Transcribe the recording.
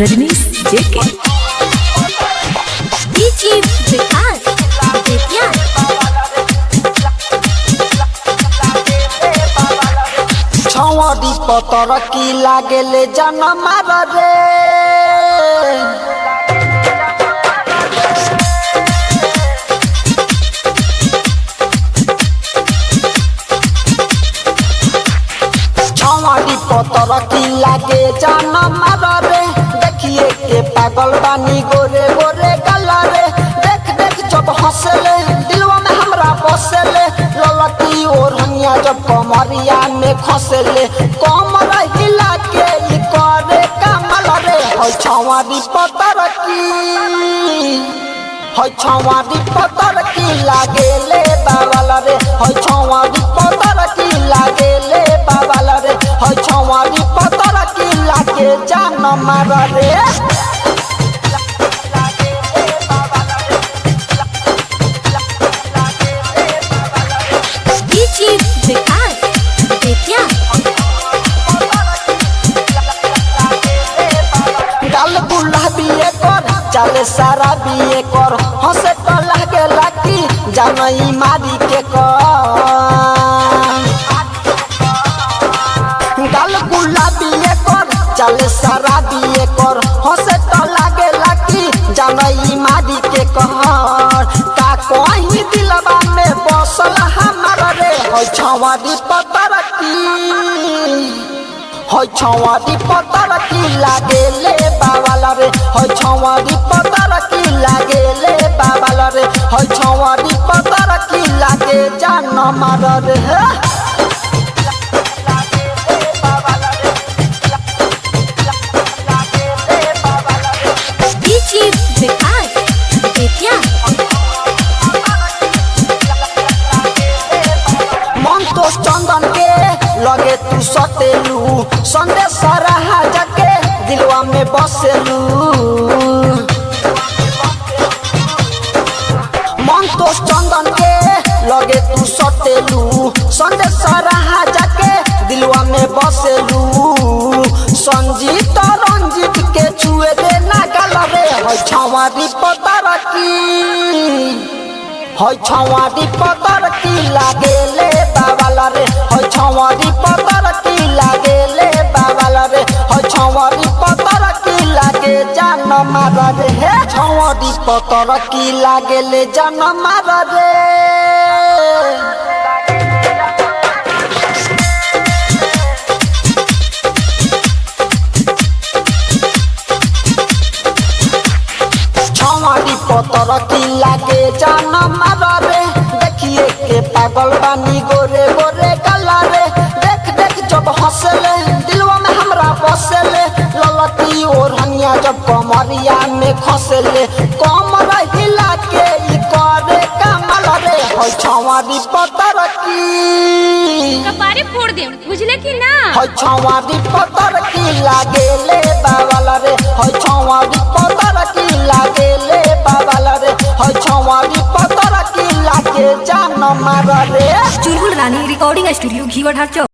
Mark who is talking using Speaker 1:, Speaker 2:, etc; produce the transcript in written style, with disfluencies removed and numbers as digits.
Speaker 1: रजनीश जेके
Speaker 2: छौड़ी पतर की लागेले जनमार रे छौड़ी पतर की लागे जनमार रे देखिए के पागल बानी गोरे गोरे गला रे देख देख जब हंसले दिलवा में हमरा बसले ललकी ओढ़निया जब कमरिया में खसले कमर हिला के ई करे कमल रे होय छौड़ी पतर की लागेले बावल रे होय छौड़ी पतर की लागेले बावल रे होय छौड़ी पतर की लागे जान मार रे गाल गुलाबी एकर चले सारा भी एकर हंसे तो लागे लाकी जानई मारी के गाल गुलाबी एकर चले सारा भी एकर हंसे तो लागे लाकी जानई मारी के कहर का कोई दिलवा में बसल हमार रे होय छौड़ी पतर की लागेले बावल रे होय छौड़ी पतर की लागेले बावल रे होय छौड़ी पतर की लागे जान मार रे मन तो चंदन के लगे तू सटेलू संदेश रहा जाके दिलवा में बसेलू मन तो चंदन के लगे तू सटेलू संदेश रहा जाके दिलवा में बसेलू संजीत रंजीत के छुए दे ना गल रे होय छौड़ी पतर की लागेले बावल रे होय छौड़ी पतर की लागेले बावल रे होय छौड़ी पतर की लागे जान मार रे हे छौड़ी पतर की लागेले जान मार रे छौड़ी पतर की लागे जान मार रे देखिए के पागल बानी गोरे गोरे गला रे देख देख जब हंसले दिलवा में हमरा बसले ललकी ओढ़निया जब कमरिया में खसले कमर हिला के ई करे कमल रे होय छौड़ी पतर की
Speaker 3: कपारे फोड़ दे बुझले कि ना
Speaker 2: होय छौड़ी पतर की लागेले बावल रे होय छौड़ी पतर की लागेले बावल रे होय छौड़ी पतर की लागे जान मार रे
Speaker 1: चुलबुल रानी रिकॉर्डिंग स्टूडियो घीवट हाट चौक।